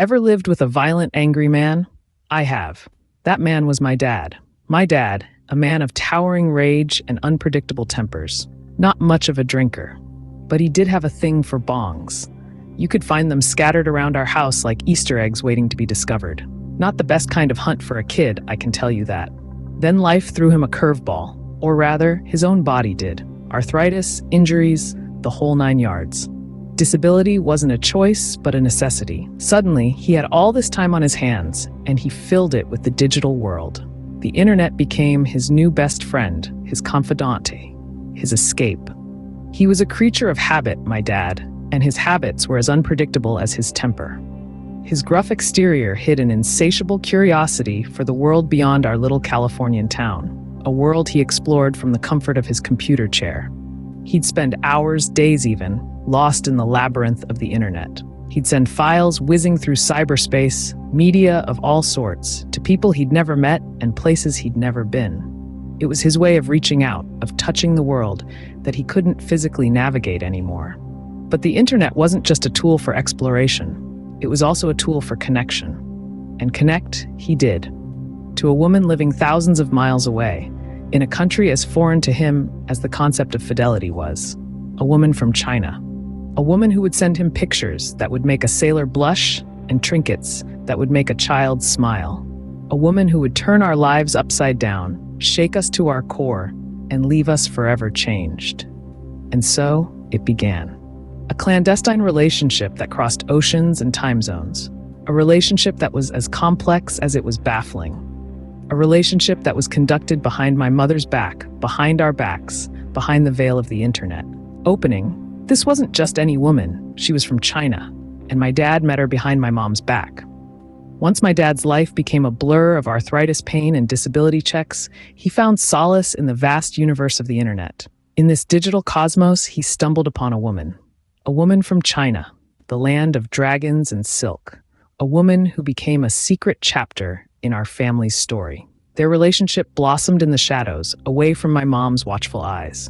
Ever lived with a violent, angry man? I have. That man was my dad. My dad, a man of towering rage and unpredictable tempers. Not much of a drinker, but he did have a thing for bongs. You could find them scattered around our house like Easter eggs waiting to be discovered. Not the best kind of hunt for a kid, I can tell you that. Then life threw him a curveball, or rather, his own body did. Arthritis, injuries, the whole 9 yards. Disability wasn't a choice, but a necessity. Suddenly, he had all this time on his hands, and he filled it with the digital world. The internet became his new best friend, his confidante, his escape. He was a creature of habit, my dad, and his habits were as unpredictable as his temper. His gruff exterior hid an insatiable curiosity for the world beyond our little Californian town, a world he explored from the comfort of his computer chair. He'd spend hours, days even, lost in the labyrinth of the internet. He'd send files whizzing through cyberspace, media of all sorts, to people he'd never met and places he'd never been. It was his way of reaching out, of touching the world that he couldn't physically navigate anymore. But the internet wasn't just a tool for exploration. It was also a tool for connection. And connect he did, to a woman living thousands of miles away, in a country as foreign to him as the concept of fidelity was. A woman from China. A woman who would send him pictures that would make a sailor blush and trinkets that would make a child smile. A woman who would turn our lives upside down, shake us to our core, and leave us forever changed. And so it began. A clandestine relationship that crossed oceans and time zones. A relationship that was as complex as it was baffling. A relationship that was conducted behind my mother's back, behind our backs, behind the veil of the internet. Opening, this wasn't just any woman, she was from China, and my dad met her behind my mom's back. Once my dad's life became a blur of arthritis pain and disability checks, he found solace in the vast universe of the internet. In this digital cosmos, he stumbled upon a woman from China, the land of dragons and silk, a woman who became a secret chapter in our family's story. Their relationship blossomed in the shadows, away from my mom's watchful eyes.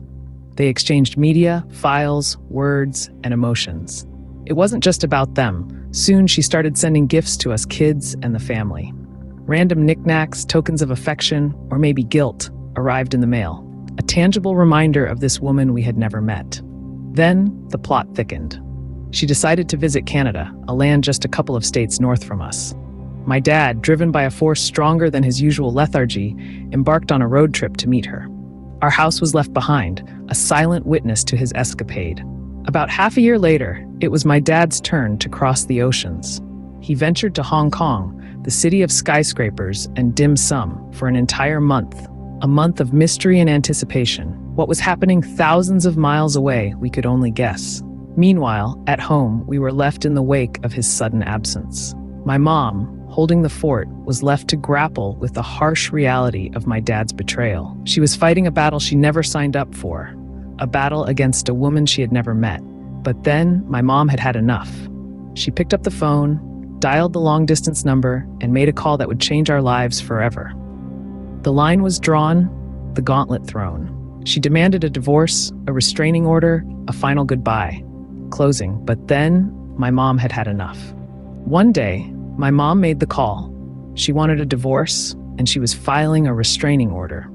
They exchanged media, files, words, and emotions. It wasn't just about them. Soon she started sending gifts to us kids and the family. Random knickknacks, tokens of affection, or maybe guilt, arrived in the mail. A tangible reminder of this woman we had never met. Then, the plot thickened. She decided to visit Canada, a land just a couple of states north from us. My dad, driven by a force stronger than his usual lethargy, embarked on a road trip to meet her. Our house was left behind, a silent witness to his escapade. About half a year later, it was my dad's turn to cross the oceans. He ventured to Hong Kong, the city of skyscrapers and dim sum, for an entire month. A month of mystery and anticipation. What was happening thousands of miles away, we could only guess. Meanwhile, at home, we were left in the wake of his sudden absence. My mom, holding the fort, was left to grapple with the harsh reality of my dad's betrayal. She was fighting a battle she never signed up for, a battle against a woman she had never met. But then, my mom had had enough. She picked up the phone, dialed the long-distance number, and made a call that would change our lives forever. The line was drawn, the gauntlet thrown. She demanded a divorce, a restraining order, a final goodbye. Closing, but then my mom had had enough. One day, my mom made the call. She wanted a divorce, and she was filing a restraining order.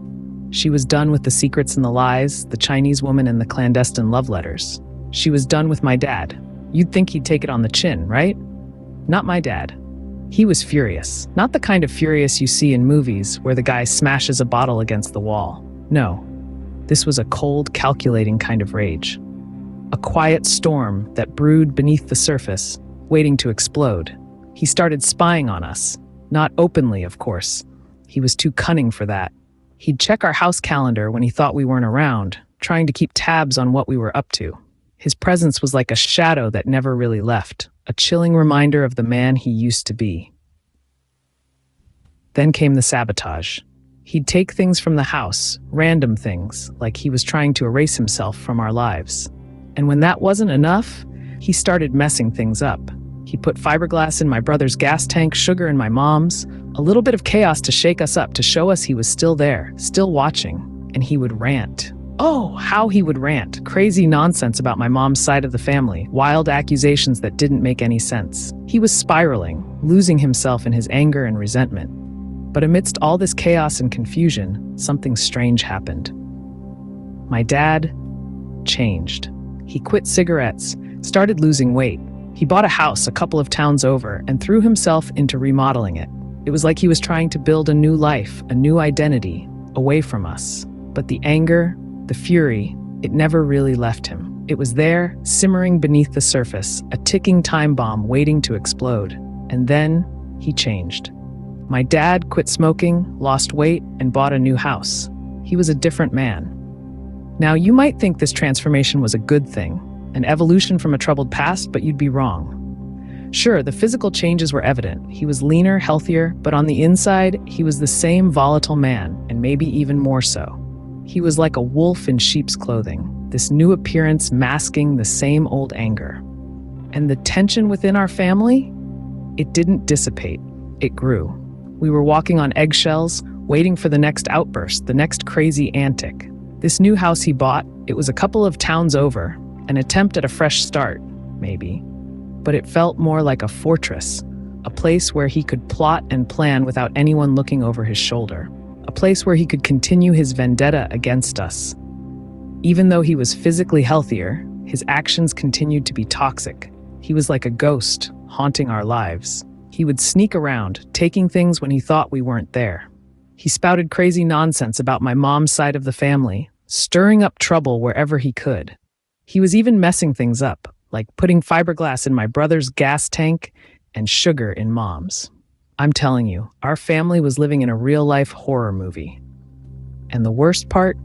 She was done with the secrets and the lies, the Chinese woman and the clandestine love letters. She was done with my dad. You'd think he'd take it on the chin, right? Not my dad. He was furious. Not the kind of furious you see in movies where the guy smashes a bottle against the wall. No, this was a cold, calculating kind of rage. A quiet storm that brewed beneath the surface, waiting to explode. He started spying on us. Not openly, of course. He was too cunning for that. He'd check our house calendar when he thought we weren't around, trying to keep tabs on what we were up to. His presence was like a shadow that never really left, a chilling reminder of the man he used to be. Then came the sabotage. He'd take things from the house, random things, like he was trying to erase himself from our lives. And when that wasn't enough, he started messing things up. He put fiberglass in my brother's gas tank, sugar in my mom's, a little bit of chaos to shake us up, to show us he was still there, still watching, and he would rant. Oh, how he would rant. Crazy nonsense about my mom's side of the family, wild accusations that didn't make any sense. He was spiraling, losing himself in his anger and resentment. But amidst all this chaos and confusion, something strange happened. My dad changed. He quit cigarettes, started losing weight. He bought a house a couple of towns over and threw himself into remodeling it. It was like he was trying to build a new life, a new identity, away from us. But the anger, the fury, it never really left him. It was there, simmering beneath the surface, a ticking time bomb waiting to explode. And then he changed. My dad quit smoking, lost weight, and bought a new house. He was a different man. Now, you might think this transformation was a good thing, an evolution from a troubled past, but you'd be wrong. Sure, the physical changes were evident. He was leaner, healthier, but on the inside, he was the same volatile man, and maybe even more so. He was like a wolf in sheep's clothing, this new appearance masking the same old anger. And the tension within our family? It didn't dissipate, it grew. We were walking on eggshells, waiting for the next outburst, the next crazy antic. This new house he bought, it was a couple of towns over, an attempt at a fresh start, maybe. But it felt more like a fortress, a place where he could plot and plan without anyone looking over his shoulder. A place where he could continue his vendetta against us. Even though he was physically healthier, his actions continued to be toxic. He was like a ghost, haunting our lives. He would sneak around, taking things when he thought we weren't there. He spouted crazy nonsense about my mom's side of the family, stirring up trouble wherever he could. He was even messing things up, like putting fiberglass in my brother's gas tank and sugar in mom's. I'm telling you, our family was living in a real-life horror movie. And the worst part?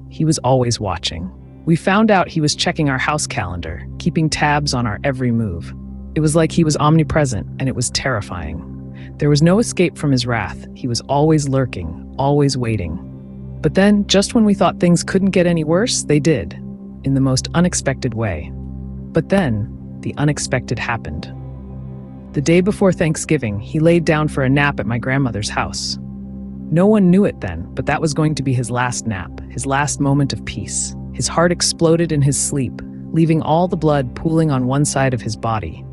He was always watching. We found out he was checking our house calendar, keeping tabs on our every move. It was like he was omnipresent, and it was terrifying. There was no escape from his wrath. He was always lurking, always waiting. But then, just when we thought things couldn't get any worse, they did, in the most unexpected way. But then, the unexpected happened. The day before Thanksgiving, he laid down for a nap at my grandmother's house. No one knew it then, but that was going to be his last nap, his last moment of peace. His heart exploded in his sleep, leaving all the blood pooling on one side of his body.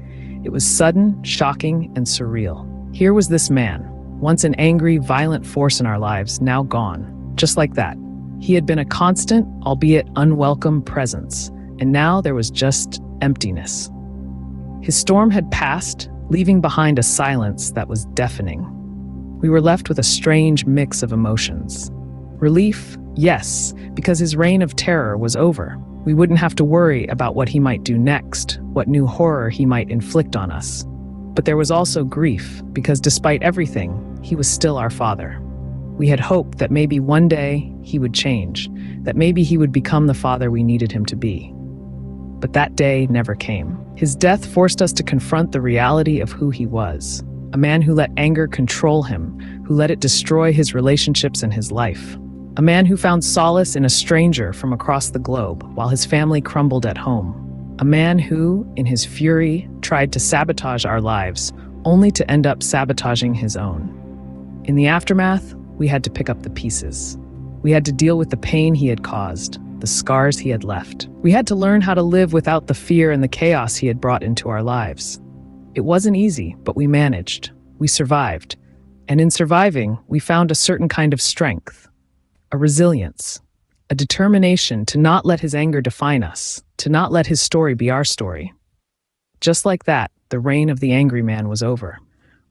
It was sudden, shocking, and surreal. Here was this man, once an angry, violent force in our lives, now gone. Just like that. He had been a constant, albeit unwelcome, presence, and now there was just emptiness. His storm had passed, leaving behind a silence that was deafening. We were left with a strange mix of emotions. Relief, yes, because his reign of terror was over. We wouldn't have to worry about what he might do next, what new horror he might inflict on us. But there was also grief, because despite everything, he was still our father. We had hoped that maybe one day he would change, that maybe he would become the father we needed him to be. But that day never came. His death forced us to confront the reality of who he was, a man who let anger control him, who let it destroy his relationships and his life, a man who found solace in a stranger from across the globe while his family crumbled at home, a man who, in his fury, tried to sabotage our lives, only to end up sabotaging his own. In the aftermath, we had to pick up the pieces. We had to deal with the pain he had caused, the scars he had left. We had to learn how to live without the fear and the chaos he had brought into our lives. It wasn't easy, but we managed. We survived. And in surviving, we found a certain kind of strength, a resilience, a determination to not let his anger define us, to not let his story be our story. Just like that, the reign of the angry man was over.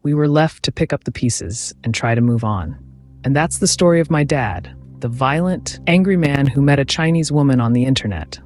We were left to pick up the pieces and try to move on. And that's the story of my dad, the violent, angry man who met a Chinese woman on the internet,